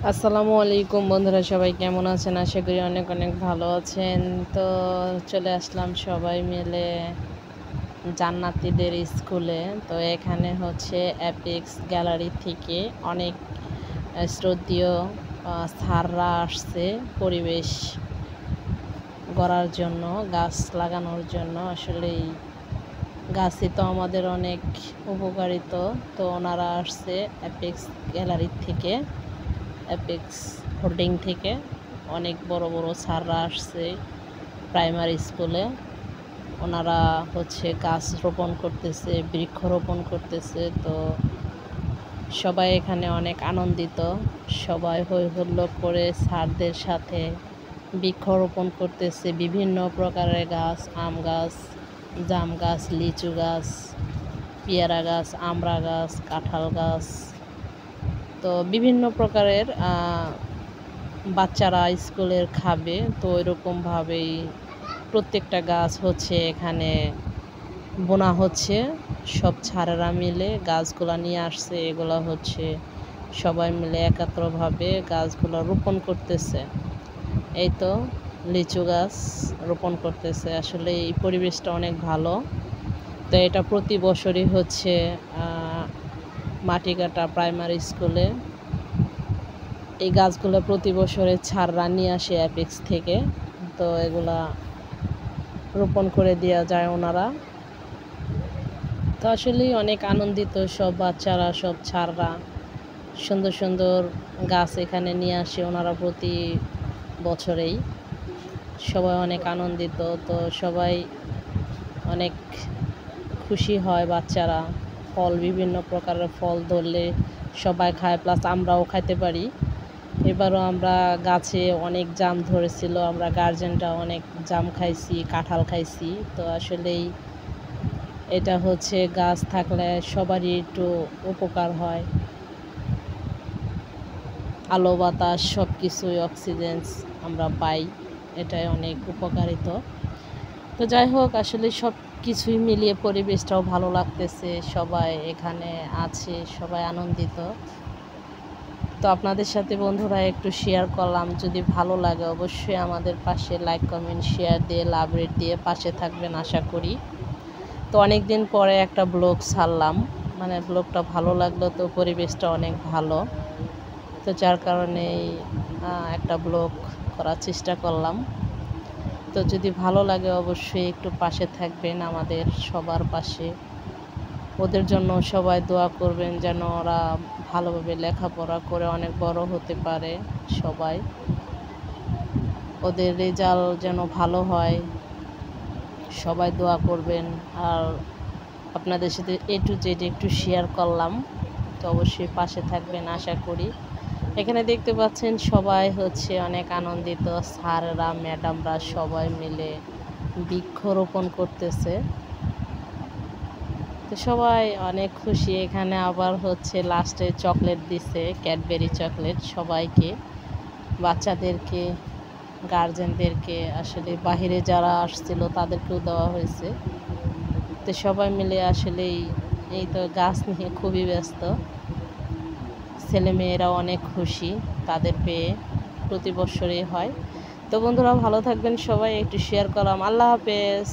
আসসালামু আলাইকুম বন্ধুরা, সবাই কেমন আছেন? আশা করি অনেক অনেক ভালো আছেন। তো চলে আসলাম সবাই মিলে জান্নাতীদের স্কুলে। তো এখানে হচ্ছে অ্যাপেক্স গ্যালারি থেকে অনেক শ্রদ্ধেয় স্যাররা আসছে পরিবেশ গড়ার জন্য, গাছ লাগানোর জন্য। আসলেই গাছই তো আমাদের অনেক উপকারিত। তো ওনারা আসছে অ্যাপেক্স গ্যালারি থেকে, অ্যাপেক্স হোল্ডিং থেকে। অনেক বড় বড় স্যাররা আসছে প্রাইমারি স্কুলে। ওনারা হচ্ছে গাছ রোপণ করতেছে, বৃক্ষরোপণ করতেছে। তো সবাই এখানে অনেক আনন্দিত, সবাই হই হুল্লোড় করে স্যারদের সাথে বৃক্ষরোপণ করতেছে। বিভিন্ন প্রকারের গাছ, আম গাছ, জাম গাছ, লিচু গাছ, পেয়ারা গাছ, আমড়া গাছ, কাঁঠাল গাছ। তো বিভিন্ন প্রকারের বাচ্চারা স্কুলের খাবে। তো ওইরকমভাবেই প্রত্যেকটা গাছ হচ্ছে এখানে বোনা হচ্ছে। সব ছাড়েরা মিলে গাছগুলো নিয়ে আসছে, এগুলো হচ্ছে সবাই মিলে একাত্রভাবে গাছগুলো রোপণ করতেছে। এই তো লিচু গাছ রোপণ করতেছে। আসলে এই পরিবেশটা অনেক ভালো। তো এটা প্রতি বছরই হচ্ছে মাটিকাটা প্রাইমারি স্কুলে। এই গাছগুলো প্রতি বছরে ছাড়রা নিয়ে আসে অ্যাপেক্স থেকে। তো এগুলা রোপণ করে দেওয়া যায় ওনারা। তো আসলেই অনেক আনন্দিত সব বাচ্চারা, সব ছাড়রা। সুন্দর সুন্দর গাছ এখানে নিয়ে আসে ওনারা প্রতি বছরেই। সবাই অনেক আনন্দিত। তো সবাই অনেক খুশি হয় বাচ্চারা। ফল, বিভিন্ন প্রকারের ফল ধরলে সবাই খায়, প্লাস আমরাও খাইতে পারি। এবারও আমরা গাছে অনেক জাম ধরেছিল, আমরা গার্জেনরা অনেক জাম খাইছি, কাঁঠাল খাইছি। তো আসলেই এটা হচ্ছে গাছ থাকলে সবারই একটু উপকার হয়। আলো বাতাস সব কিছুই, অক্সিজেন আমরা পাই, এটাই অনেক উপকারিত। তো যাই হোক, আসলে সব কিছুই মিলিয়ে পরিবেশটাও ভালো লাগতেছে। সবাই এখানে আছে, সবাই আনন্দিত। তো আপনাদের সাথে বন্ধুরা একটু শেয়ার করলাম। যদি ভালো লাগে অবশ্যই আমাদের পাশে লাইক, কমেন্ট, শেয়ার দিয়ে, লাভ রেট দিয়ে পাশে থাকবেন আশা করি। তো অনেক দিন পরে একটা ব্লগ ছাড়লাম, মানে ব্লগটা ভালো লাগলো। তো পরিবেশটা অনেক ভালো, তো যার কারণেই একটা ব্লগ করার চেষ্টা করলাম। তো যদি ভালো লাগে অবশ্যই একটু পাশে থাকবেন, আমাদের সবার পাশে। ওদের জন্য সবাই দোয়া করবেন যেন ওরা ভালোভাবে লেখাপড়া করে অনেক বড় হতে পারে। সবাই ওদের রেজাল্ট যেন ভালো হয়, সবাই দোয়া করবেন। আর আপনাদের সাথে A to Z একটু শেয়ার করলাম। তো অবশ্যই পাশে থাকবেন আশা করি। এখানে দেখতে পাচ্ছেন সবাই হচ্ছে অনেক আনন্দিত, স্যাররা, ম্যাডামরা সবাই মিলে বৃক্ষরোপণ করতেছে। তো সবাই অনেক খুশি। এখানে আবার হচ্ছে লাস্টে চকলেট দিছে, ক্যাডবেরি চকলেট সবাইকে, বাচ্চাদেরকে, গার্জেনদেরকে। আসলে বাহিরে যারা আসছিল তাদেরকেও দেওয়া হয়েছে। তো সবাই মিলে আসলেই এই তো গাছ নিয়ে খুবই ব্যস্ত। ছেলেমেয়েরাও অনেক খুশি তাদের পেয়ে, প্রতি বছরই হয়। তো বন্ধুরা ভালো থাকবেন সবাই, একটু শেয়ার করলাম। আল্লাহ হাফেজ।